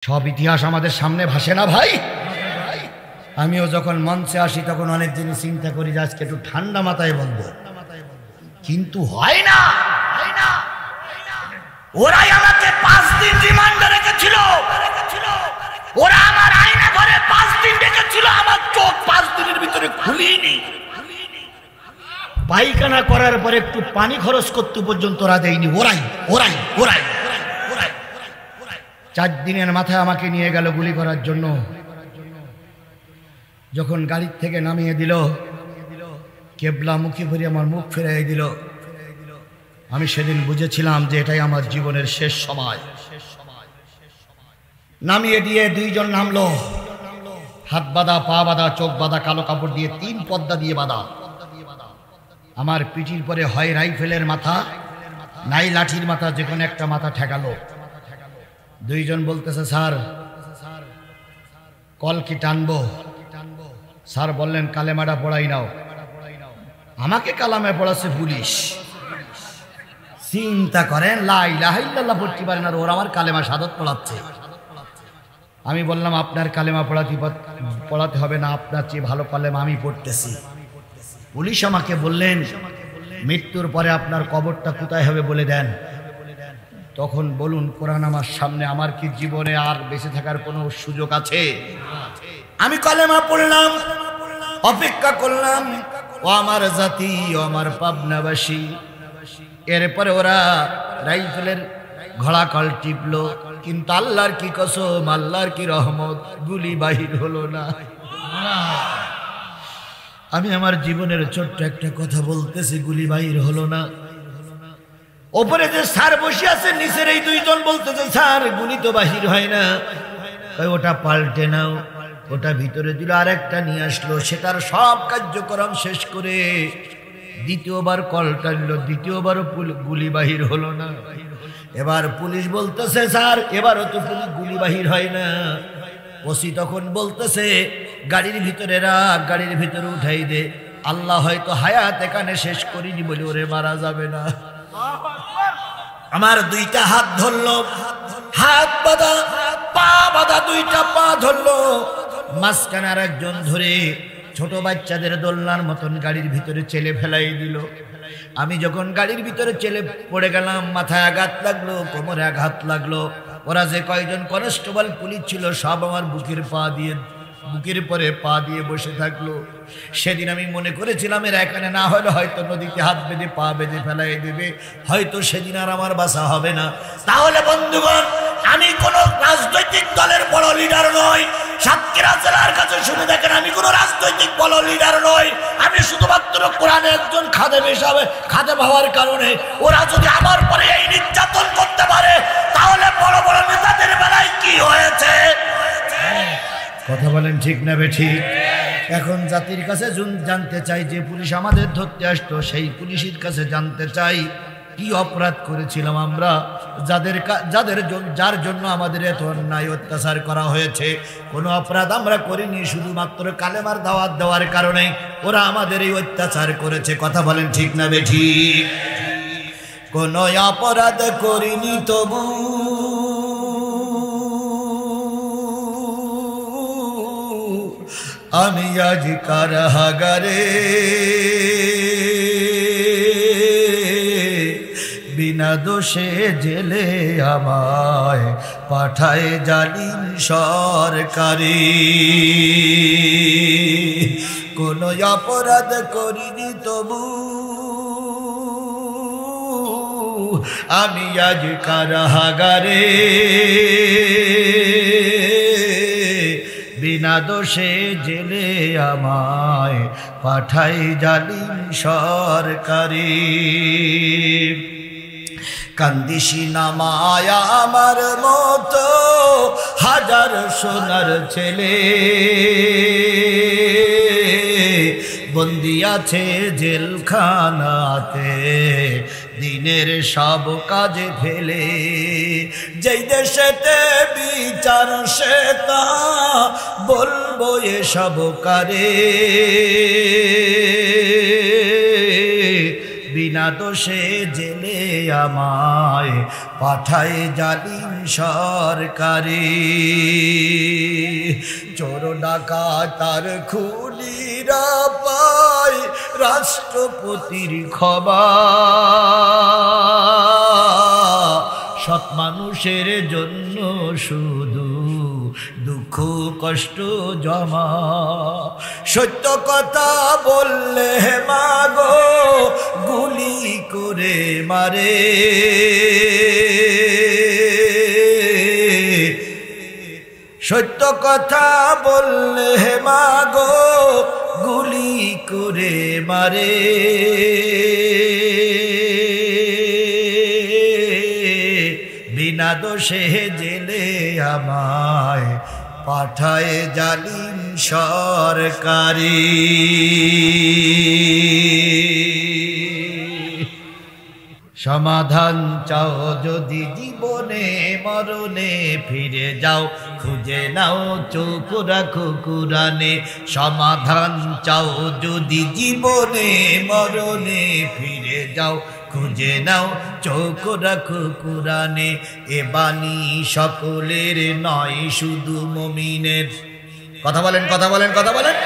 সব ইতিহাস আমাদের সামনে ভাসে না ভাই। আমিও যখন মঞ্চে আসি তখন অনেক দিন চিন্তা করি যে আজকে একটু ঠান্ডা মাথায় বলবো, কিন্তু হয় না। ওরাই আমাকে 5 দিন রিমান্ডে রেখেছিল, ওরা আমার আয়না ঘরে 5 দিন রেখেছিল, আমার চোখ 5 দিনের ভিতরে খুলিনি। পায়খানা করার পরে একটু পানি খরচ করতে পর্যন্ত ওরা দেয়নি। ওরাই 4 দিনের মাথায় আমাকে নিয়ে গেল গুলি করার জন্য। যখন গাড়ির থেকে নামিয়ে দিল, কেবলামুখী করে আমার মুখ ফিরিয়ে দিল, আমি সেদিন বুঝেছিলাম যে এটাই আমার জীবনের শেষ সময়। নামিয়ে দিয়ে 2 জন নামলো, হাত বাঁধা, পা বাঁধা, চোখ বাঁধা, কালো কাপড় দিয়ে 3 পর্দা দিয়ে বাঁধা। আমার পিঠির পরে হয় রাইফেলের মাথা নাই লাঠির মাথা, যে কোনো একটা মাথা ঠেকালো। 2 জন বলতেছে, স্যার কল কি টানবো? স্যার বললেন কালেমাটা পড়াই নাও। আমাকে কালামে পড়াচ্ছে পুলিশ। চিন্তা করেন, লা ইলাহা ইল্লাল্লাহ পড়তে পারেন আর ওরা আমার কালেমা শাহাদাত পড়াচ্ছে। আমি বললাম আপনার কালেমা পড়াতে হবে না, আপনার চেয়ে ভালো কালেমা আমি পড়তেছি। পুলিশ আমাকে বললেন মৃত্যুর পরে আপনার কবরটা কোথায় হবে বলে দেন। তখন বলুন, কোরআন আমার সামনে, আমার কি জীবনে আর বেঁচে থাকার কোনো সুযোগ আছে? আমি কালেমা পড়লাম, অপেক্ষা করলাম, ও আমার জাতি, ও আমার পাবনাবাসী। এরপরে ওরা রাইফেলের ঘোড়াকল টিপলো, কিন্তু আল্লাহর কি কসম, আল্লাহর কি রহমত, গুলি বাহির হলো না। আমি আমার জীবনের ছোট্ট একটা কথা বলতেছি, গুলি বাহির হলো না। ওপরে যে স্যার বসে আছে, নিচের এই 2 জন বলতেছে, স্যার গুলি তো বাহির হয় না। ওটা পাল্টে নাও। ওটা ভিতরে দিল, আরেকটা নিয়ে আসলো, সেটার সব কার্যক্রম শেষ করে দ্বিতীয়বার কল টানলো, দ্বিতীয়বারও গুলি বাহির হলো না। এবার পুলিশ বলতেছে, স্যার এবারও তো গুলি বাহির হয় না। ওসি তখন বলতেছে, গাড়ির ভিতরে রাখ, গাড়ির ভিতরে উঠাই দে, আল্লাহ হয়তো হায়াত এখানে শেষ করিনি বলে ওরে মারা যাবে না। আমার 2টা হাত ধরলো, হাত বাঁধা, পা বাঁধা, 2টা পা ধরলো, মাঝখানে আর একজন ধরে ছোট বাচ্চাদের দোলনার মতন গাড়ির ভিতরে চেলে ফেলাই দিল। আমি যখন গাড়ির ভিতরে চেলে পড়ে গেলাম, মাথায় আঘাত লাগলো, কোমরে আঘাত লাগলো। ওরা যে কয়জন কনস্টেবল পুলিশ ছিল সব আমার বুকের পরে পা দিয়ে বসে থাকলো। সেদিন আমি মনে করেছিলাম এরা এখানে না হলে হয়তো নদীতে হাত বেঁধে পা বেঁধে ফেলাই দেবে, হয়তো সেদিন আর আমার বাঁচা হবে না। তাহলে বন্ধুগণ, আমি কোন রাজনৈতিক দলের বড় লিডার নই। সাতক্ষীরা জেলার কাছে শুনে দেখেন, আমি কোন রাজনৈতিক বড় লিডার নই। আমি শুধুমাত্র কোরআনে একজন খাদেম হিসাবে, খাদেম হওয়ার কারণে ওরা যদি আমার পরে এই নির্যাতন করতে পারে, তাহলে বড় বড় নেতাদের বেলায় কি হয়েছে? কথা বলেন ঠিক না বেঠিক? এখন জাতির কাছে জানতে চাই, যে পুলিশ আমাদের ধরতে আসতো সেই পুলিশের কাছে জানতে চাই কি অপরাধ করেছিলাম আমরা, যার জন্য আমাদের এত অন্যায় অত্যাচার করা হয়েছে। কোনো অপরাধ আমরা করিনি, শুধুমাত্র কালেমার দাওয়াত দেওয়ার কারণে ওরা আমাদের এই অত্যাচার করেছে। কথা বলেন ঠিক না বেঠিক? কোনো অপরাধ করিনি তবু আমি আজ কারাগারে, বিনা দোষে জেলে আমায় পাঠায় জালিম সরকারি। কোনো অপরাধ করিনি তবু আমি আজ কারাগারে, বিনা দোষে জেলে আমায় পাঠাই জালিম সরকারি। কান্দিসি নামায়া আমার মতো হাজার সোনার ছেলে, বন্দি আছে জেলখানাতে দিনের সব কাজে ফেলে। যেই দেশেতে বিচার সে তা বলবো এসব কারে, বিনা দোষে জেলে আমায় পাঠায় জালিম সরকারে। চোর ডাকাত আর খুনিরা পায় রাষ্ট্রপতির খবর। সৎ মানুষের জন্য শুধু দুঃখ কষ্ট জমা। সত্য কথা বললে মাগো গুলি করে মারে। সত্য কথা বললে মাগো গুলি করে মারে। বিনা দোষে জেলে আমায় পাঠায় জালিম সরকারি। সমাধান চাও যদি জীবনে মরণে ফিরে যাও খুঁজে নাও চোখ রাখো কুরানে। সমাধান চাও যদি জীবনে মরণে ফিরে যাও খুঁজে নাও চোখ রাখো কুরানে। এ বাণী সকলের নয় শুধু মুমিনের। কথা বলেন কথা বলেন কথা বলেন।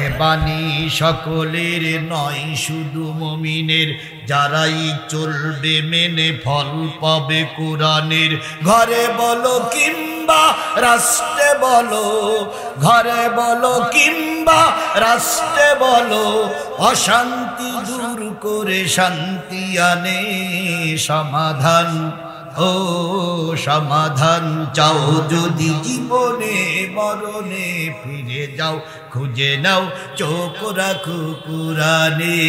এ বাণী সকলের নয় শুধু মুমিনের। যারাই চলবে মেনে ফল পাবে কুরআনের। ঘরে বলো কিংবা রাষ্ট্রে বলো, ঘরে বলো কিংবা রাষ্ট্রে বলো, অশান্তি দূর করে শান্তি আনে। সমাধান ও সমাধান চাও যদি জীবনে মরণে ফিরে যাও খুঁজে নাও চোখ রাখো কুরআনে।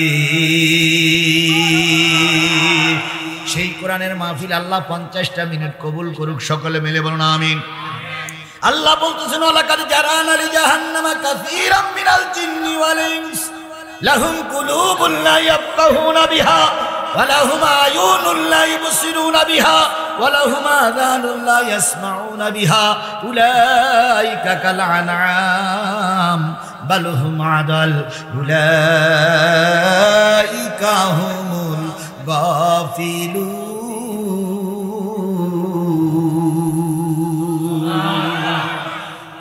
সেই কোরআনের মাহফিল আল্লাহ 50টা মিনিট কবুল করুক। সকলে মিলে বলুন আমিন। আল্লাহ বলতেছেন ওয়ালাকাদ জারানা লিজাহান্নামা কাসীরাম মিনাল জিন্নি ওয়াল ইনস লাহুম কুলুবুন লা ইয়াফকাহুনা বিহা ওয়ালাহুম আয়ুনুন লা ইবসিরুনা বিহা ওয়ালাহুম আযানুন লা ইয়াসমাউনা বিহা উলাইকা কাল আনআম বাল হুম আদাল উলাইকা হুমুল গাফিলুন।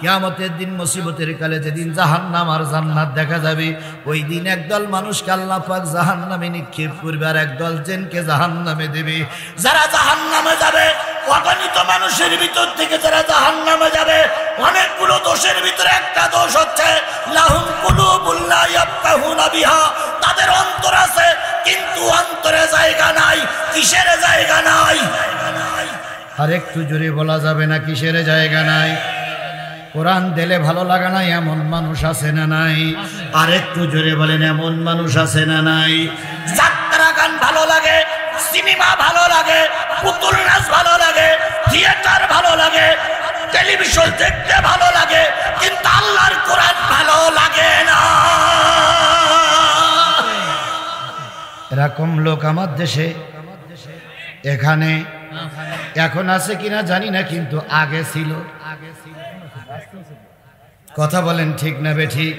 কিয়ামতের দিন মুসিবতের কালে যেদিন জাহান্নাম আর জান্নাত দেখা যাবে, ওই দিন একদল মানুষকে আল্লাহ পাক জাহান্নামে নিক্ষেপ করবে আর একদল জিনকে জাহান্নামে দেবে। যারা জাহান্নামে যাবে অগণিত মানুষের ভিতর থেকে যারা জাহান্নামে যাবে, অনেকগুলো দোষের ভিতরে একটা দোষ হচ্ছে লাহুম কুলুবুন লা ইয়াফকাহুনা বিহা। তাদের অন্তর আছে কিন্তু অন্তরে জায়গা নাই। কিসের জায়গা নাই? আর একটু জোরে বলা যাবে না কিসের জায়গা নাই? কোরআন দিলে ভালো লাগে না এমন মানুষ আছে না নাই? আর একটু জোরে বলেন এমন মানুষ আছে না নাই? যাত্রা গান ভালো লাগে, সিনেমা ভালো লাগে, পুতুল নাচ ভালো লাগে, থিয়েটার ভালো লাগে, টেলিভিশন দেখতে ভালো লাগে, কিন্তু আল্লাহর কোরআন ভালো লাগে না। এরকম লোক আমার দেশে এখানে এখন আছে কিনা জানি না, কিন্তু আগে ছিল। কথা বলেন ঠিক না বেঠিক?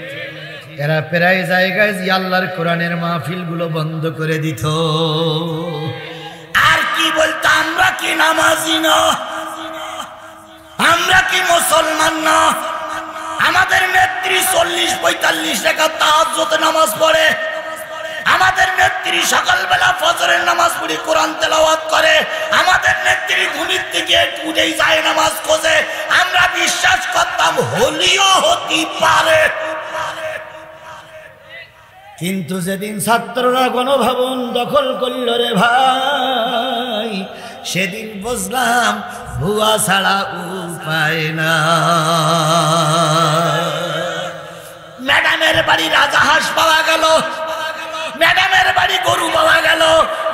এরা প্রায় জায়গায় যে আল্লাহর কোরআনের মাহফিল গুলো বন্ধ করে দিত। আর কি বলতো, আমরা কি নামাজি না? আমরা কি মুসলমান না? আমাদের নেত্রী 40-45 রাকাত তাহাজ্জুদ নামাজ পড়ে। আমাদের নেত্রী সকালবেলা ফজরের নামাজ পড়ে কোরআন তেলাওয়াত করে। আমাদের নেত্রী ঘুমির থেকে উঠেই যায় নামাজ খোঁজে। আমরা বিশ্বাস করতাম হলিও হতে পারে, কিন্তু যেদিন ছাত্ররা গণভবন দখল করল রে ভাই, সেদিন বুঝলাম ভুয়া ছাড়া উপায় না। ম্যাডামের বাড়ি রাজাহাঁস পাওয়া গেল, ম্যাডামের বাড়ি গরু পাওয়া গেল,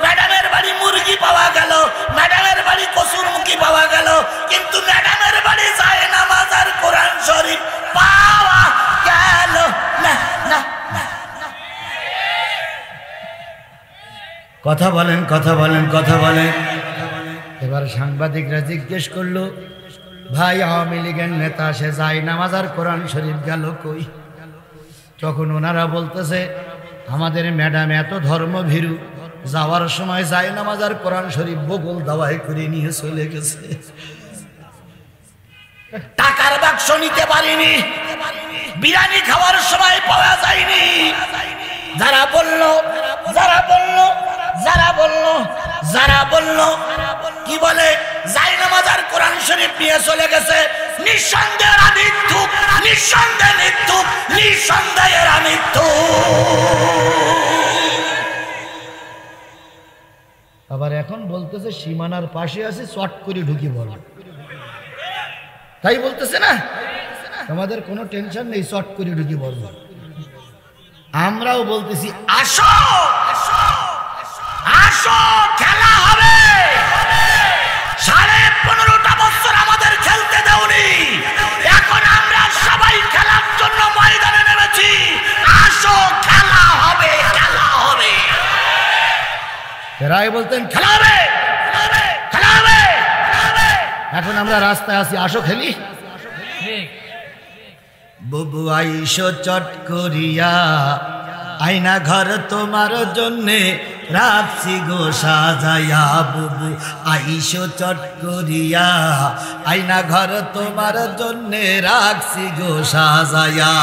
ম্যাডামের বাড়ি মুরগি পাওয়া গেল, ম্যাডামের বাড়ি কসুরমুখী পাওয়া গেল, কিন্তু ম্যাডামের বাড়ি যায় নামাজ আর কোরআন শরীফ পাওয়া গেল না। কথা বলেন কথা বলেন কথা বলেন। এবার সাংবাদিকরা জিজ্ঞেস করলো, ভাই আওয়ামী লীগের নেতা সে যায় নামাজ আর কোরআন শরীফ গেল কই? তখন ওনারা বলতেছে, আমাদের ম্যাডাম এত ধর্মভীরু, যাওয়ার সময় যায় নামাজ আর কোরআন শরীফ বগল দাওয়াই করে নিয়ে চলে গেছে। টাকার বাক্স নিতে পারিনি, বিরিয়ানি খাওয়ার সময় পাওয়া যায়নি। যারা বলল কি বলে যায় নামাজ আর কোরআন শরীফ নিয়ে চলে গেছে, নিঃসন্দেহের মৃত্যু, নিঃসন্দেহে মৃত্যু, নিঃসন্দেহের মৃত্যু। আবার এখন বলতেছে সীমানার পাশে আছে, চট করে ঢুকি বল, তাই বলতেছে না? তোমাদের কোনো টেনশন নেই, চট করে ঢুকি বল। আমরাও বলতেছি আসো আসো, খেলা হবে। 15.5টা বছর আমাদের খেলতে দেওনি, এখন আমরা সবাই খেলার জন্য ময়দানে নেমেছি। আসো, খেলা হবে, খেলা হবে। এরাই বলতেন খেলা হবে, খেলা হবে। এখন আমরা রাস্তায় আছি, আসো খেলি। বুবু আইসো চট করিয়া, আয়না ঘর তোমার জন্যে রাখছি গো সাজায়া। বুবু আইসো চট করিয়া, আয়না ঘর তোমার জন্যে রাখছি গো সাজায়া।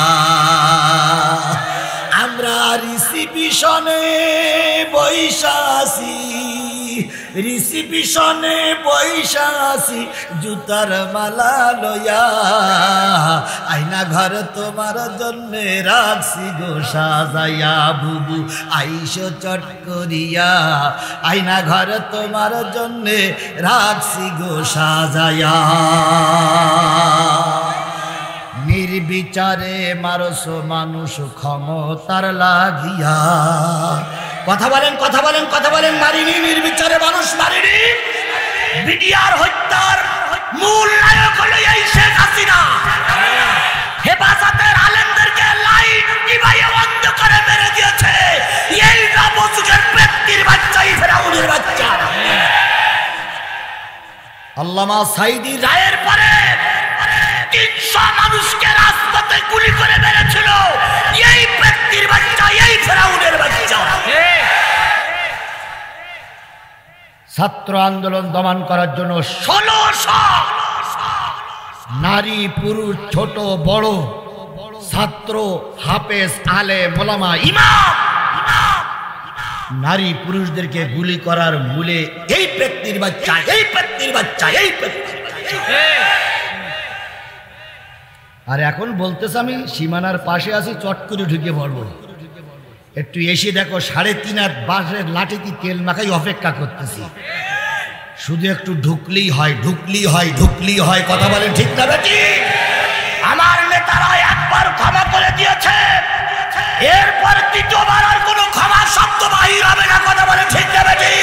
আমরা রিসিপিশনে বৈশা আছি, রিসিপিশনে বৈশা আছি, জুতার মালা লয়া। আয়না ঘর তোমার জন্যে রাখছি গো সাজায়া। বুবু আইসো চট করিয়া, আয়না ঘর তোমার জন্যে রাখছি গো সাজায়া। নির্বিচারে মারসো মানুষ ক্ষমতার লাগিয়া। কথা বলেন, কথা বলেন, কথা বলেন। মারিনি, নির্বিচারে মানুষ মারিনি। বিডিআর হত্যার মূল নায়ক হলো এই শেখ হাসিনা। হেফাজতের আলেমদেরকে লাইট নিভাইয়ে বন্ধ করে মেরে দিয়েছে এই নবযুগের ব্যক্তির বাচ্চা, এই ফেরাউনের বাচ্চা। আল্লামা সাঈদী রায়ের পরে 300 মানুষকে রাজপথে গুলি করে মেরেছিল এই ব্যক্তির বাচ্চা, এই ফেরাউনের বাচ্চা। ছাত্র আন্দোলন দমন করার জন্য 1600 নারী পুরুষ ছোট বড় ছাত্র হাফেজ আলেম ওলামা ইমাম নারী পুরুষদেরকে গুলি করার মূলে এই ব্যক্তির বাচ্চা, এই ব্যক্তির বাচ্চা, এই ব্যক্তির বাচ্চা। আর এখন বলতেছে আমি সীমানার পাশে আছি, চট করে ঢুকে পড়বো। একটু এসে দেখো 3.5 হাত বাঁশের লাঠিতে তেল মাখাই অপেক্ষা করতেছি, শুধু একটু ঢুকলেই হয়, ঢুকলেই হয়, ঢুকলেই হয়। কথা বলেন ঠিক না বেটি? আমার নেতারা একবার ক্ষমা করে দিয়েছে, এরপর দ্বিতীয়বার আর কোনো ক্ষমা শব্দ বাহির হবে না। কথা বলেন ঠিক না বেটি?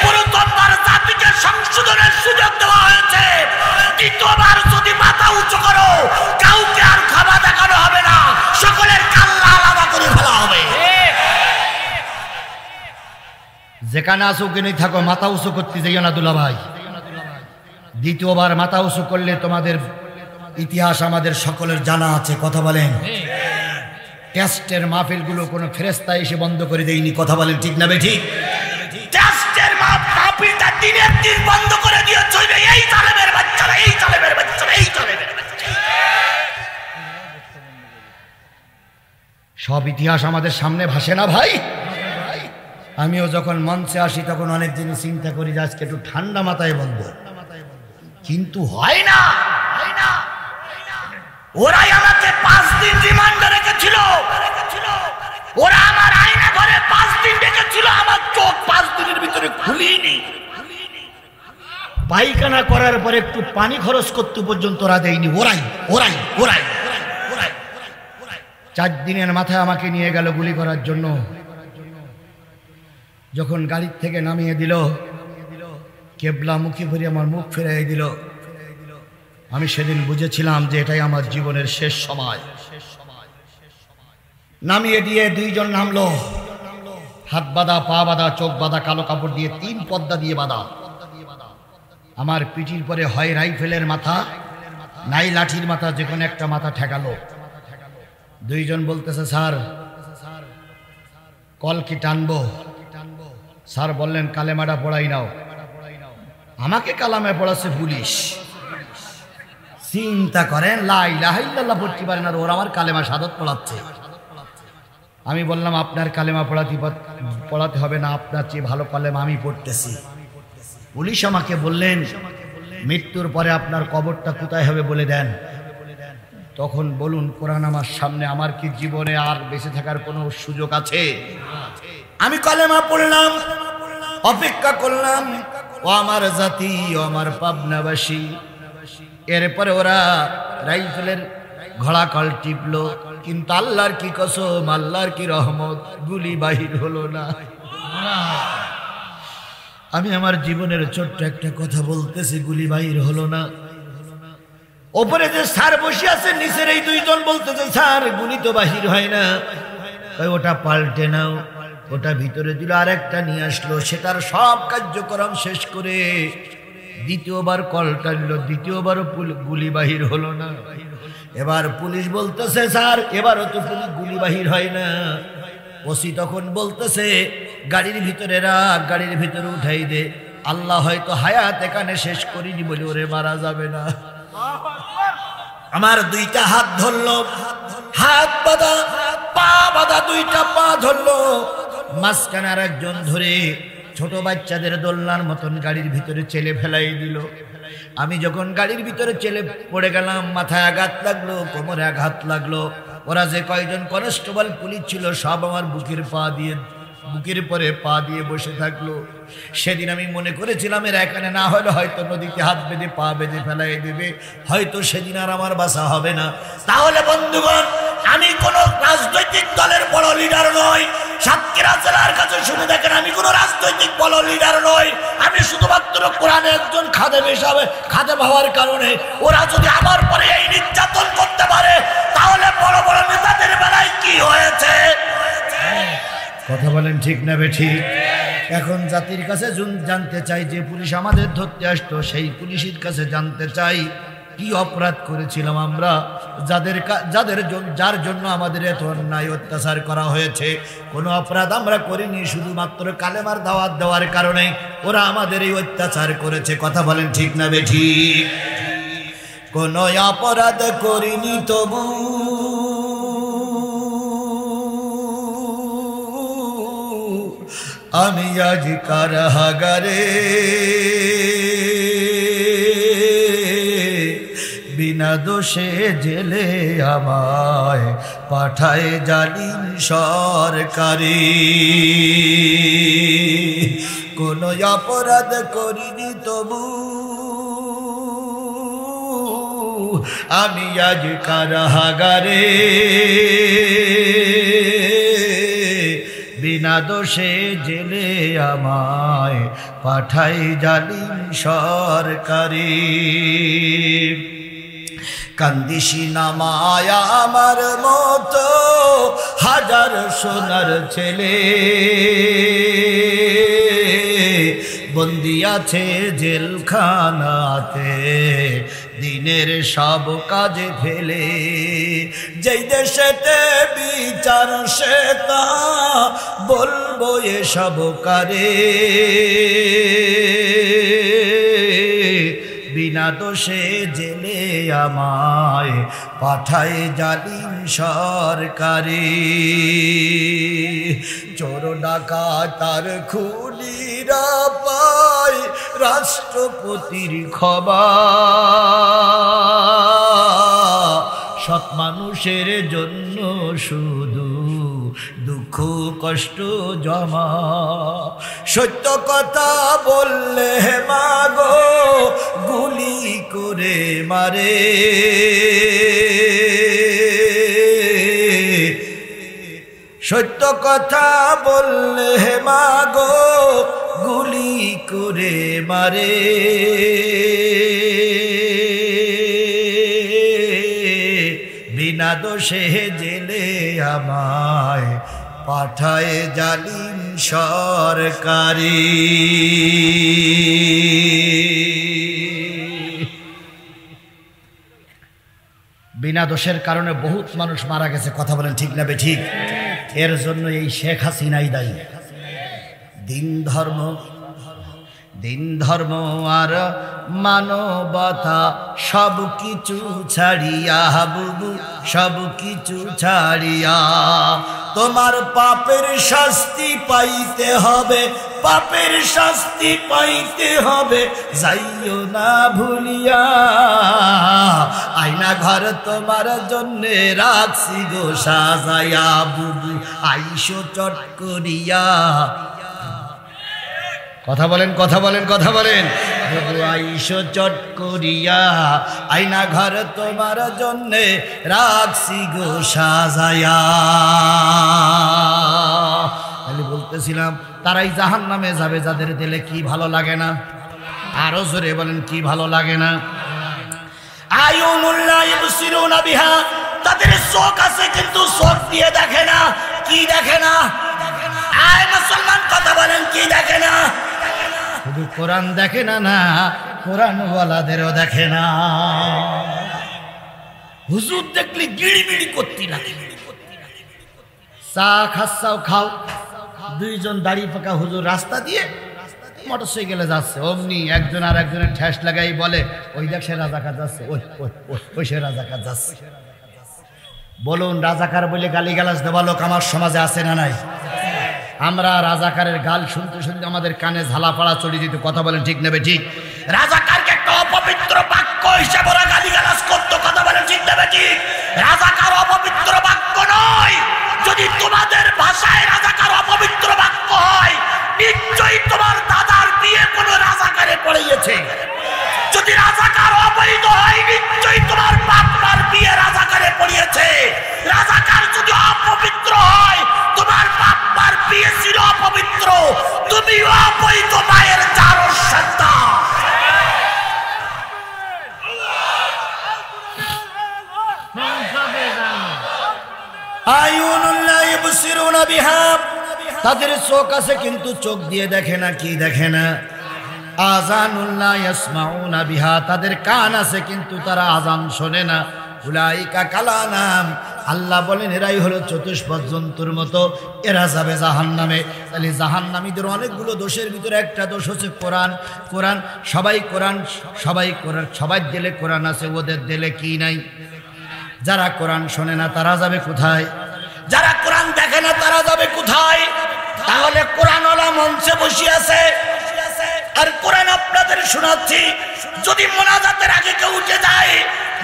প্রথমবার জাতিকে সংশোধনের সুযোগ দেওয়া হয়েছে, দ্বিতীয়বার যদি মাথা উঁচু করো কাউকে আর ক্ষমা দেখানো হবে না, সকলের কাল্লা আলাদা করে ফেলা হবে। যেখানে আসো কিনে থাকো, মাথা উঁচু করতে যাইও না দুলা ভাই। দ্বিতীয়বার মাথা উঁচু করলে তোমাদের ইতিহাস আমাদের সকলের জানা আছে। কথা বলেন। টেস্টের মাহফিলগুলো কোনো ফেরেশতা এসে বন্ধ করে দেয়নি। কথা বলেন ঠিক না বেঠিক? টেস্টের মাহফিলটা দিনের দিন বন্ধ করে দিয়ে চলবে এই জালেমের বাচ্চারা, এই জালেমের বাচ্চারা, এই জালেমের বাচ্চারা। সব ইতিহাস আমাদের সামনে ভাসে না ভাই? আমিও যখন মঞ্চে আসি তখন অনেক জিনিস চিন্তা করি যে আজকে একটু ঠান্ডা মাথায় বলবো, কিন্তু হয় না। ওরাই আমাকে 5 দিন রিমান্ডে রেখেছিল, ওরা আমার আয়না ঘরে 5 দিন রেখেছিল, আমার চোখ 5 দিনের ভিতরে খুলিনি। পায়খানা করার পরে একটু পানি খরচ করতে পর্যন্ত ওরা দেয়নি। ওরাই ওরাই ওরাই 4 দিনের মাথায় আমাকে নিয়ে গেল গুলি করার জন্য। যখন গাড়ির থেকে নামিয়ে দিল, কেবলা মুখী ভরে আমার মুখ ফিরিয়ে দিল, আমি সেদিন বুঝেছিলাম যে এটাই আমার জীবনের শেষ সময়। নামিয়ে দিয়ে 2 জন নামলো, হাত বাঁধা, পা বাঁধা, চোখ বাঁধা, কালো কাপড় দিয়ে 3 পর্দা দিয়ে বাঁধা। আমার পিঠির পরে হয় রাইফেলের মাথা নাই লাঠির মাথা, যে কোনো একটা মাথা ঠেকালো। 2 জন বলতেছে স্যার কল কি টানবো? স্যার বললেন কালেমাটা পড়াই নাও। আমাকে কালামে পড়াচ্ছে পুলিশ। চিন্তা করেন, লা ইলাহা ইল্লাল্লাহ পড়তে পারেন আর ওরা আমার কালেমা শাহাদাত পড়াচ্ছে। আমি বললাম আপনার কালেমা পড়াতে হবে না, আপনার চেয়ে ভালো কালেমা আমি পড়তেছি। পুলিশ আমাকে বললেন মৃত্যুর পরে আপনার কবরটা কোথায় হবে বলে দেন। তখন বলুন কোরআন আমার সামনে, আমার কি জীবনে আর বেঁচে থাকার কোনো সুযোগ আছে? আমি কালেমা পড়লাম, অপেক্ষা করলাম। ও আমার জাতি, ও আমার পাবনাবাসী। এরপরে ওরা রাইফেলের ঘোড়াকল টিপলো, কিন্তু আল্লাহর কি কসম, আল্লাহর কি রহমত, গুলি বাহির হলো না। আমি আমার জীবনের ছোট্ট একটা কথা বলতেছি, গুলি বাহির হলো না। ওপরে যে স্যার বসে আছে, নিচের এই দুইজন বলতেছে স্যার গুলি তো বাহির হয় না। ওটা পাল্টে নাও। ওটা ভিতরে দিল, আরেকটা নিয়ে আসলো। সেটার সব কার্যক্রম শেষ করে দ্বিতীয়বার কল টানল, দ্বিতীয়বারও গুলি বাহির হলো না। এবার পুলিশ বলতেছে স্যার এবারও তো গুলি বাহির হয় না। ওসি তখন বলতেছে গাড়ির ভিতরে রাখ, গাড়ির ভিতরে উঠাই দে। আল্লাহ হয়তো হায়াত এখানে শেষ করিনি বলে ওরে মারা যাবে না। আমার দুইটা হাত ধরলো, হাত বাঁধা, পা বাঁধা, দুইটা পা ধরলো। মাঝখানে আর একজন ধরে ছোট বাচ্চাদের দোলনার মতন গাড়ির ভিতরে চেলে ফেলাই দিল। আমি যখন গাড়ির ভিতরে চেলে পড়ে গেলাম, মাথায় আঘাত লাগলো, কোমরে আঘাত লাগলো। ওরা যে কয়জন কনস্টেবল পুলিশ ছিল সব আমার বুকের পরে পা দিয়ে বসে থাকলো। সেদিন আমি মনে করেছিলাম এরা এখানে না হলে হয়তো নদীতে হাত বেঁধে পা বেঁধে ফেলাই দেবে, হয়তো সেদিন আর আমার বাঁচা হবে না। তাহলে বন্ধুগণ, আমি কোন রাজনৈতিক দলের বড় লিডার নই। সাতক্ষীরা জেলার কাছে শুনে দেখেন, আমি কোন রাজনৈতিক বড় লিডার নই। আমি শুধুমাত্র কোরআনে একজন খাদেম হিসাবে, খাদেম হওয়ার কারণে ওরা যদি আমার পরে এই নির্যাতন করতে পারে, তাহলে বড় বড় নেতাদের বেলায় কি হয়েছে? কথা বলেন ঠিক না বেঠিক? এখন জাতির কাছে জানতে চাই, যে পুলিশ আমাদের ধরতে আসতো সেই পুলিশের কাছে জানতে চাই কি অপরাধ করেছিলাম আমরা, যার জন্য আমাদের এত অন্যায় অত্যাচার করা হয়েছে। কোনো অপরাধ আমরা করিনি, শুধুমাত্র কালেমার দাওয়াত দেওয়ার কারণে ওরা আমাদের এই অত্যাচার করেছে। কথা বলেন ঠিক না বেঠিক? কোনো অপরাধ করিনি তবু আমি আজ কারাগারে, বিনা দোষে জেলে আমায় পাঠায় জালিম সরকারি। কোনো অপরাধ করিনি তবু আমি আজ কারাগারে, বিনা দোষে জেলে আমায় পাঠাই জালিম সরকারি। কান্দিসি নামায় আমার মতো হাজার সোনার ছেলে, বন্দি আছে জেলখানাতে দিনের সব কাজে ফেলে। যেই দেশেতে বিচার সে তা বলবো এসব কারে, বিনা দোষে জেলে আমায় পাঠায় জালিম সরকারি। চোর ডাকাত আর খুনিরা পায় রাষ্ট্রপতির খবর, সৎ মানুষের জন্য শুধু দুঃখ কষ্ট জমা। সত্য কথা বললে মাগো গুলি করে মারে, সত্য কথা বললে মাগো গুলি করে মারে। বিনা দোষে জেলে আমায় পাঠায় জালিম সরকারি। বিনা দোষের কারণে বহুত মানুষ মারা গেছে। কথা বলেন ঠিক না বেঠিক? এর জন্য এই শেখ হাসিনাই দায়ী। দিন ধর্ম আর মানবতা সব কিছু ছাড়িয়া বুবু, সব কিছু ছাড়িয়া তোমার পাপের শাস্তি পাইতে হবে, পাপের শাস্তি পাইতে হবে, যাইও না ভুলিয়া। আয়না ঘর তোমার জন্যে রাখছি গো সাজায়া বুবু, আইসো চট করিয়া। কথা বলেন, কথা বলেন, কথা বলেন। বুবু আইসো চট করিয়া, আয়না ঘর তোমার জন্যে রাখছি গো সাজায়া। বলতেছিলাম তারাই জাহান্নামে যাবে যাদের দিলে কি ভালো লাগে না। আরো জোরে বলেন, কি ভালো লাগে না। আয়ুনুল্লাহ ইবসিরুনা বিহা, তাদের চোখ আছে কিন্তু চোখ দিয়ে দেখে না। কি দেখে না? আয় মুসলমান কথা বলেন, কি দেখে না? শুধু কোরআন দেখে না, না কোরআন ওয়ালাদেরও দেখে না। হুজুর দেখলে গিড়িবিড়ি করতে লাগে। চা খাচ্ছাও খাও, দুইজন দাড়ি পাকা হুজুর রাস্তা দিয়ে মোটরসাইকেলে যাচ্ছে, অমনি একজন আর একজনের ঠেস লাগাই বলে, ওই দেখ সে রাজাকার যাচ্ছে, ওই সে রাজাকার যাচ্ছে। বলুন, রাজাকার বলে গালিগালাজ দেওয়া লোক আমার সমাজে আছে না নাই? আমরা রাজাকারের গাল শুনতে শুনতে আমাদের কানে ঝালাপাড়া চলে যেত। কথা বলেন ঠিক নেবে ঠিক? রাজাকারকে একটা অপবিত্র বাক্য হিসেবে ওরা গালিগালাজ করতো। কথা বলেন ঠিক নেবে ঠিক? রাজাকার অপবিত্র বাক্য নয়। যদি তোমাদের ভাষায় রাজাকার অপবিত্র বাক্য হয়, নিশ্চয়ই তোমার দাদার বিয়ে কোনো রাজাকারে পড়িয়েছে। যদি রাজাকার অবৈধ হয়, নিশ্চয়ই তোমার বাপমার বিয়ে রাজাকারে পড়িয়েছে। রাজাকার যদি অপবিত্র হয়, তোমার বাপমার বিয়ে ছিল অপবিত্র। তুমি অবৈধ মায়ের চারো সন্তান। আয়ুনুল্লাহ ইবসিরুনা বিহা, তাদের চোখ আছে কিন্তু চোখ দিয়ে দেখে না। কি দেখে না? আযানুল্লাহ ইয়াসমাউনা বিহা, তাদের কান আছে কিন্তু তারা আযান শোনে না। উলাইকা কালানাম, আল্লাহ বলেন এরাই হলো চতুষ্পদ জন্তুর মতো, এরা যাবে জাহান্নামে। তাহলে জাহান্নামীদের অনেকগুলো দোষের ভিতরে একটা দোষ হচ্ছে কোরআন। কোরআন সবাই কোরআন, সবাই কোরআন, সবাই দিলে কোরআন আছে, ওদের দিলে কি নাই? যারা কোরআন শোনে না তারা যাবে কোথায়? যারা কোরআন দেখে না তারা যাবে কোথায়? তাহলে কোরআনওয়ালা মঞ্চে বসে আছে আর কোরআন আপনাদের শোনাচ্ছি। যদি মোনাজাতের আগে কেউ উঠে যায়,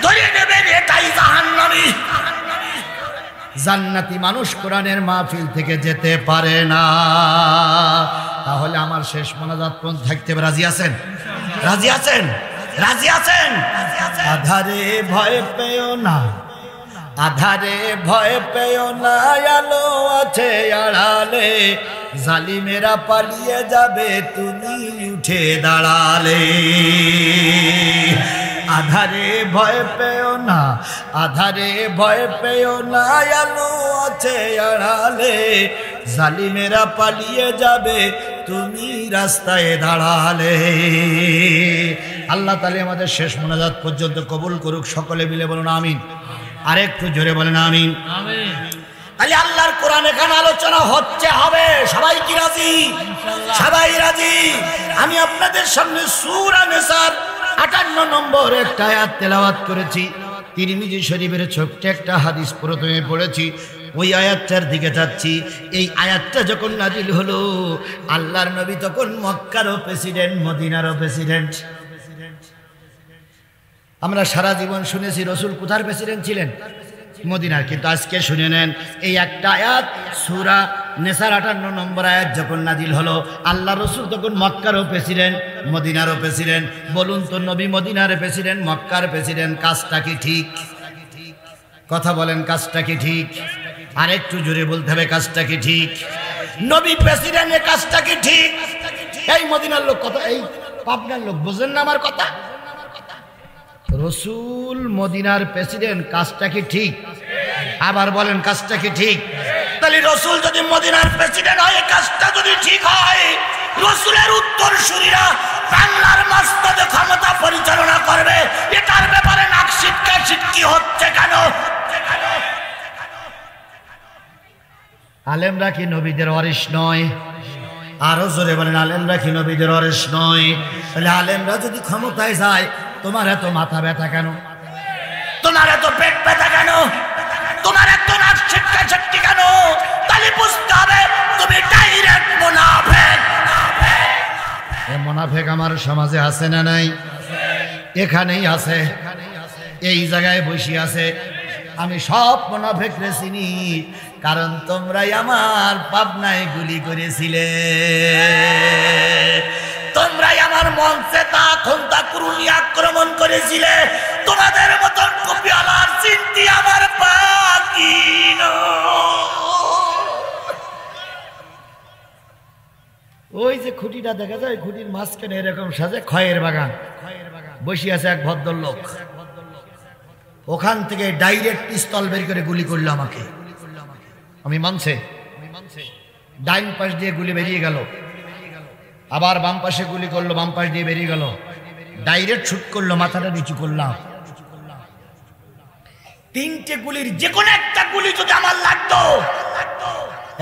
ধরে নেবেন এটাই জাহান্নামী। জান্নাতি মানুষ কোরআনের মাহফিল থেকে যেতে পারে না। তাহলে আমার শেষ মোনাজাত পর্যন্ত থাকতে রাজি আছেন? রাজি আছেন? রাজি আছেন? আধারে ভয় পেও না, আধারে ভয় পেও না, আলো আছে আড়ালে, জালিমেরা পালিয়ে যাবে তুমি উঠে দাঁড়ালে। আধারে ভয় পেও না, আধারে ভয় পেও না, আলো আছে আড়ালে, জালিমেরা পালিয়ে যাবে তুমি রাস্তায় দাঁড়ালে। আল্লাহ তাআলা আমাদের শেষ মোনাজাত পর্যন্ত কবুল করুক। সকলে মিলে বলুন আমিন। আরেকটু জোরে বলেন আমিন। তাহলে আল্লাহর কোরআন এখানে আলোচনা হচ্ছে, হবে। সবাই কি রাজি? সবাই রাজি? আমি আপনাদের সামনে সূরা নিসার 58 নম্বর একটা আয়াত তেলাওয়াত করেছি। তিরমিজি শরীফের ছোট্ট একটা হাদিস প্রথমে পড়েছি, ওই আয়াতটার দিকে যাচ্ছি। এই আয়াতটা যখন নাজিল হলো, আল্লাহর নবী তখন মক্কারও প্রেসিডেন্ট, মদিনারও প্রেসিডেন্ট। আমরা সারা জীবন শুনেছি রসুল কোথার প্রেসিডেন্ট ছিলেন? মদিনার। কিন্তু আজকে শুনে নেন, এই একটা আয়াত সূরা নিসার 58 নম্বর আয়াত যখন নাজিল হলো, আল্লাহ রসুল তখন মক্কারও প্রেসিডেন্ট, মদিনারও প্রেসিডেন্ট। বলুন তো, নবী মদিনার প্রেসিডেন্ট, মক্কার প্রেসিডেন্ট, কাজটা কি ঠিক? কথা বলেন, কাজটা কি ঠিক? আরেকটু জোরে বলতে হবে, কাজটা কি ঠিক? নবী প্রেসিডেন্টের কাজটা কি ঠিক? এই মদিনার লোক কথা, এই পাবনার লোক বুঝেন না আমার কথা? রসুল মদিনার প্রেসিডেন্ট, কাজটা কি ঠিক? আবার বলেন, কাজটা কি ঠিক? তাহলে রসুল যদি মদিনার প্রেসিডেন্ট হয়, কাজটা যদি ঠিক হয়, রসুলের উত্তরসূরিরা বাংলার মাস্তাদে ক্ষমতা পরিচালনা করবে, এটার ব্যাপারে নাক সিটকা সিটকি হচ্ছে কেন? আলেমরা কি নবীদের ওয়ারিশ নয়? আরো জোরে বলেন আলেমরা কি নবীদের ওয়ারিস নয়? তাহলে আলেমরা যদি ক্ষমতায় যায়, তোমার এত মাথা ব্যথা কেন? তোমার এত পেট ব্যথা কেন? তোমার এত নাক ছিটকাছিটকি কেন? তাহলে বুঝতে হবে তুমি ডাইরেক্ট মুনাফিক। এই মুনাফিক আমার সমাজে আছে না নাই? এখানেই আছে, এই জায়গায় বসে আছে। আমি সব মুনাফিকরে চিনি, কারণ তোমরাই আমার পাবনায় গুলি করেছিলে, তোমরাই আমার মঞ্চে তা খুন্তা কুরুনি আক্রমণ করেছিলে। তোমাদের মতন কপিয়ালার চিন্তি আমার বাকি ওই যে খুঁটিটা দেখা যায়, খুঁটির মাঝখানে এরকম সাজে খয়ের বাগান, বসে আছে এক ভদ্রলোক। ওখান থেকে ডাইরেক্ট পিস্তল বের করে গুলি করলো আমাকে। আমি মানছে, ডাইন পাশ দিয়ে গুলি বেরিয়ে গেল, আবার বাম পাশে গুলি করলো, বাম পাশ দিয়ে বেরিয়ে গেল, ডাইরেক্ট শুট করলো, মাথাটা নিচু করলাম। তিনটে গুলির যে কোনো একটা গুলি যদি আমার লাগতো,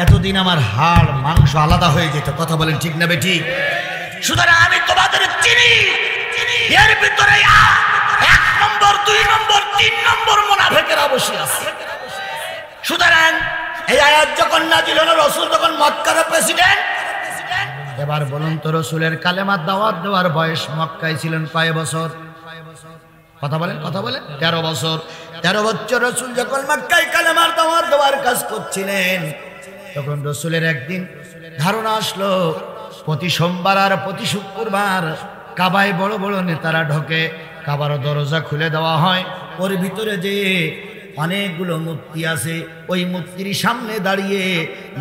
এতদিন আমার হাড় মাংস আলাদা হয়ে যেত। কথা বলেন ঠিক না বেটি? সুতরাং আমি তোমাদের চিনি, এর ভিতরে 1 নম্বর 2 নম্বর 3 নম্বর মুনাফিকেরা বসে আছে। সুতরাং এই আয়াত যখন নাযিল হলো, রাসূল যখন মক্কার প্রেসিডেন্ট, এবার বলুন তো রাসূলের কালেমার দাওয়াত দেওয়ার বয়স মক্কায় ছিলেন কয় বছর? কথা বলেন, কথা বলেন। 13 বছর। 13 বছর রাসূল যখন মক্কায় কালেমার দাওয়াত দেওয়ার কাজ করছিলেন, তখন রাসূলের একদিন ধারণা আসলো, প্রতি সোমবার আর প্রতি শুক্রবার কাবায় বড় বড় নেতারা ঢোকে, কাবার দরজা খুলে দেওয়া হয়, ওর ভিতরে যে অনেকগুলো মূর্তি আছে, ওই মূর্তির সামনে দাঁড়িয়ে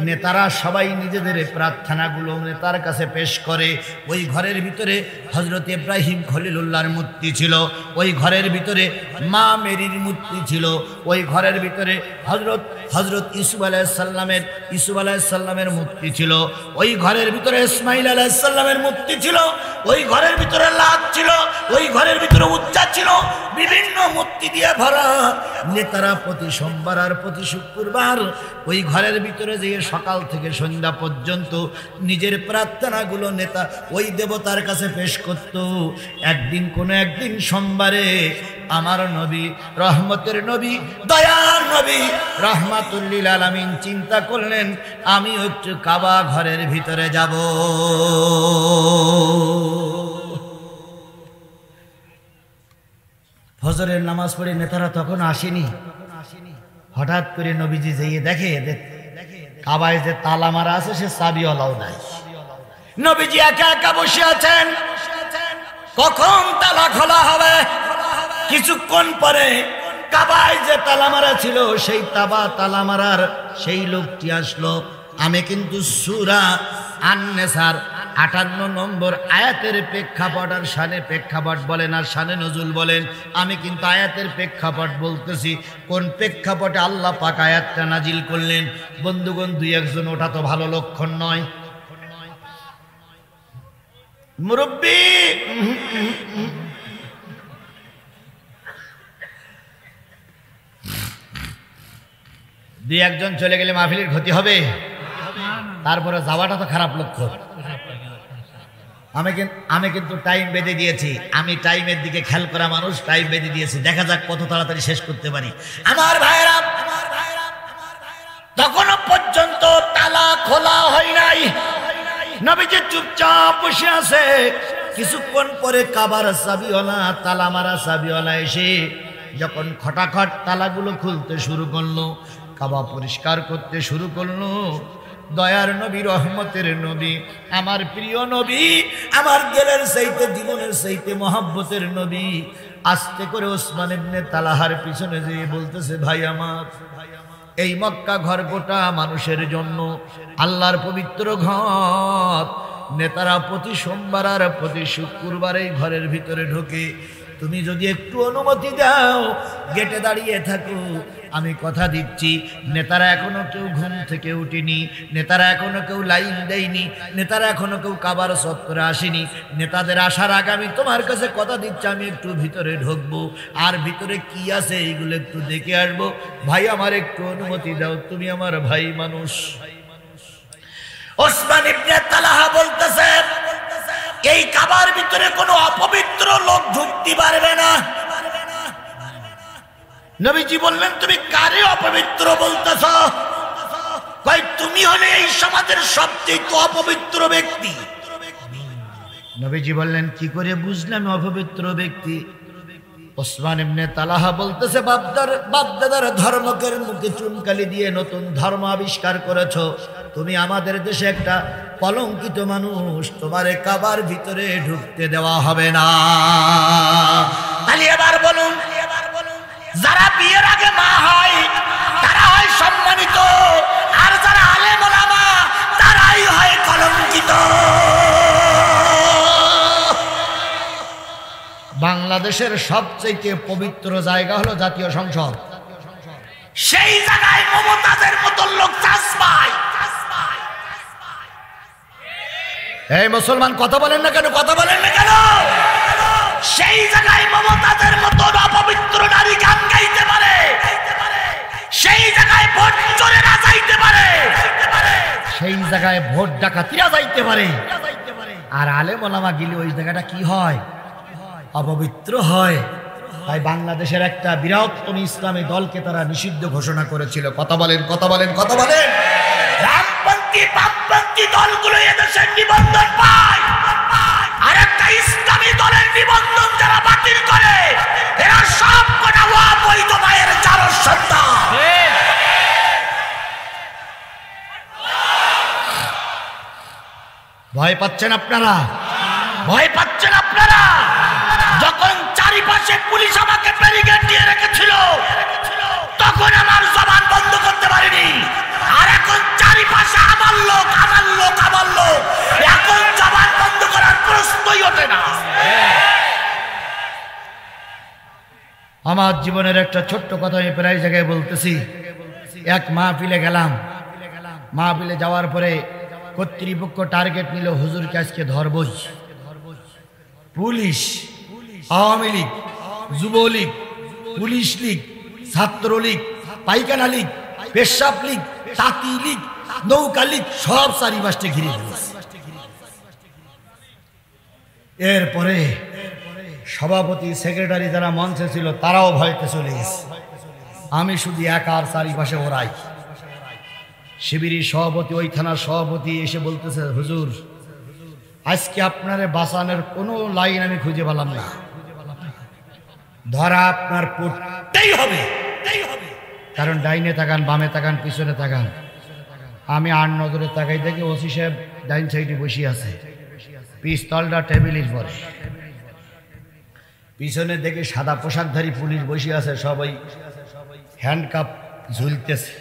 নেতারা সবাই নিজেদের প্রার্থনাগুলো নেতার কাছে পেশ করে। ওই ঘরের ভিতরে হযরত ইব্রাহিম খলিলুল্লাহর মূর্তি ছিল, ওই ঘরের ভিতরে মা মেরির মূর্তি ছিল, ওই ঘরের ভিতরে হযরত ইউসুফ আলাইহিস সালামের মূর্তি ছিল, ওই ঘরের ভিতরে ইসমাঈল আলাইহিস সালামের মূর্তি ছিল, ওই ঘরের ভিতরে লাত ছিল, ওই ঘরের ভিতরে উজ্জা ছিল, বিভিন্ন মূর্তি দিয়ে ভরা। নেতারা প্রতি সোমবার আর প্রতি শুক্রবার ওই ঘরের ভিতরে যেয়ে সকাল থেকে সন্ধ্যা পর্যন্ত নিজের প্রার্থনাগুলো নেতা ওই দেবতার কাছে পেশ করত। একদিন সোমবারে আমার নবী, রহমতের নবী, দয়ার নবী রাহমাতুল লিল আলামিন চিন্তা করলেন, আমি একটু কাবা ঘরের ভিতরে যাব। ফজরের নামাজ পড়ে নেতারা তখন আসেনি। হঠাৎ করে নবীজি যেয়ে দেখে কাবায় যে তালা মারা আছে, সে চাবিওয়ালাও নাই। নবীজি একা একা বসে আছেন, কখন তালা খোলা হবে? কিছুক্ষণ পরে কাবায় যে তালা মারা ছিল, সেই তালা মারার সেই লোকটি আসলো। আমি কিন্তু সূরা আন-নিসার 58 নম্বর আয়াতের প্রেক্ষাপট আর শানে প্রেক্ষাপট বলেন আর শানে নজুল বলেন, আমি কিন্তু আয়াতের প্রেক্ষাপট বলতেছি। কোন প্রেক্ষাপটে আল্লাহ পাক আয়াতটা নাজিল করলেন? বন্ধুগণ, 2-1 ওটা তো ভালো লক্ষণ নয়। মুরব্বি, 2-1 চলে গেলে মাহফিলের ক্ষতি হবে, তারপরে যাওয়াটা তো খারাপ লক্ষণ। আমি কিন্তু টাইম বেঁধে দিয়েছি, আমি টাইমের দিকে খেয়াল করা মানুষ, টাইম বেঁধে দিয়েছি, দেখা যাক কত তাড়াতাড়ি শেষ করতে পারি। আমার ভাইরা, তখনও পর্যন্ত তালা খোলা হয় নাই, নবীজি চুপচাপ বসে আছে। কিছুক্ষণ পরে কাবার চাবিওয়ালা, তালা মারা চাবিওয়ালা এসে যখন খটাখট তালাগুলো খুলতে শুরু করলো, কাবা পরিষ্কার করতে শুরু করলো, দয়ার নবী, রহমতের নবী, আমার প্রিয় নবী, আমার দিলের চাইতে জীবনের চাইতে মহব্বতের নবী আস্তে করে ওসমান ইবনে তালহার পিছনে যেয়ে বলতেছে, ভাই আমার, এই মক্কা ঘর গোটা মানুষের জন্য, আল্লাহর পবিত্র ঘর। নেতারা প্রতি সোমবার আর প্রতি শুক্রবার এই ঘরের ভিতরে ঢোকে। তুমি যদি একটু অনুমতি দাও, গেটে দাঁড়িয়ে থাকো, আমি কথা দিচ্ছি, নেতারা এখনো কেউ ঘুম থেকে উঠেনি, নেতারা এখনো কেউ লাইন দেয়নি, নেতারা এখনো কেউ কাবার চত্বরে আসেনি। নেতাদের আসার আগে আমি তোমার কাছে কথা দিচ্ছি, আমি একটু ভিতরে ঢুকবো, আর ভিতরে কি আছে এইগুলো একটু দেখে আসবো। ভাই আমার একটু অনুমতি দাও, তুমি আমার ভাই মানুষ। ওসমান ইবনে তালহা এই কাবার ভিতরে কোনো অপবিত্র লোক ঢুকতে পারবে না। নবীজি বললেন, তুমি কারে অপবিত্র বলতেছ? কই, তুমি হলে এই সমাজের সবচেয়ে অপবিত্র ব্যক্তি। নবীজি বললেন, কি করে বুঝলাম অপবিত্র ব্যক্তি? ওসমান ইবনে তালহা বলতেছে, বাপদাদার ধর্মকের মুখে চুনকালি দিয়ে নতুন ধর্ম আবিষ্কার করেছো, তুমি আমাদের দেশে একটা কলঙ্কিত মানুষ, তোমারে কাবার ভিতরে ঢুকতে দেওয়া হবে না। তাহলে এবার বলুন, যারা বিয়ের আগে মা হয় তারা হয় সম্মানিত, আর যারা আলেম ওলামা তারাই হয় কলঙ্কিত। বাংলাদেশের সবচেয়ে পবিত্র জায়গা হলো জাতীয় সংসদ। সেই জায়গায় মমতাজের মতো লোক চাষ পায়। এই মুসলমান কথা বলেন না কেন? কথা বলেন না কেন? সেই জায়গায় মমতাজের মতো অপবিত্র নারী গান গাইতে পারে, সেই জায়গায় ভোট চোরেরা যাইতে পারে, সেই জায়গায় ভোট ডাকাতিরা যাইতে পারে, আর আলেম ওলামা গেলে ওই জায়গাটা কি হয়? অপবিত্র হয়। তাই বাংলাদেশের একটা বৃহত্তম ইসলামী দলকে তারা নিষিদ্ধ ঘোষণা করেছিল। কথা বলেন, কথা বলেন, কথা বলেন। রামপন্থী বামপন্থী দলগুলো এদেশের নিবন্ধন পায়, আর একটা ইসলামী দলের নিবন্ধন যারা বাতিল করে এরা সব কটা অবৈধ মায়ের চারর সন্তান। ভয় পাচ্ছেন আপনারা? ভয় পাচ্ছেন আপনারা? যখন চারিপাশে পুলিশ আমাকে ব্যারিকেড দিয়ে রেখেছিল তখন আমার জবান বন্ধ করতে পারিনি, আর এখন চারিপাশে আমার লোক, আমার লোক, আমার লোক, এখন জবান বন্ধ করার প্রশ্নই ওঠে না। আমার জীবনের একটা ছোট্ট কথা আমি প্রায় জায়গায় বলতেছি। এক মাহফিলে গেলাম, মাহফিলে যাওয়ার পরে কর্তৃপক্ষ টার্গেট নিল, হুজুরকে আজকে ধরবই। পুলিশ, আওয়ামী লীগ, যুবলীগ, পুলিশ লীগ, ছাত্রলীগ, পাইকানা লীগ, পেশাব লীগ, তাঁতি লীগ, নৌকা লীগ সব চারিপাশে ঘিরে ফেলেছে। এরপরে সভাপতি, সেক্রেটারি যারা মঞ্চে ছিল তারাও ভয়তে চলে গেছে। আমি শুধু একার চারিপাশে ওরাই। শিবিরের সভাপতি, ওই থানার সভাপতি এসে বলতেছে, হুজুর আজকে আপনারে বাঁচানোর কোনো লাইন আমি খুঁজে পেলাম না, ধরা আপনার পড়তেই হবে। কারণ ডাইনে তাকান, বামে তাকান, পিছনে তাকান। আমি আর নজরে তাকাই দেখি ওসি সাহেব ডাইন সাইডে বসে আছে, পিস্তলটা টেবিলের পরে। পিছনে দেখে সাদা পোশাকধারী পুলিশ বসে আছে, সবাই হ্যান্ডকাপ ঝুলতেছে।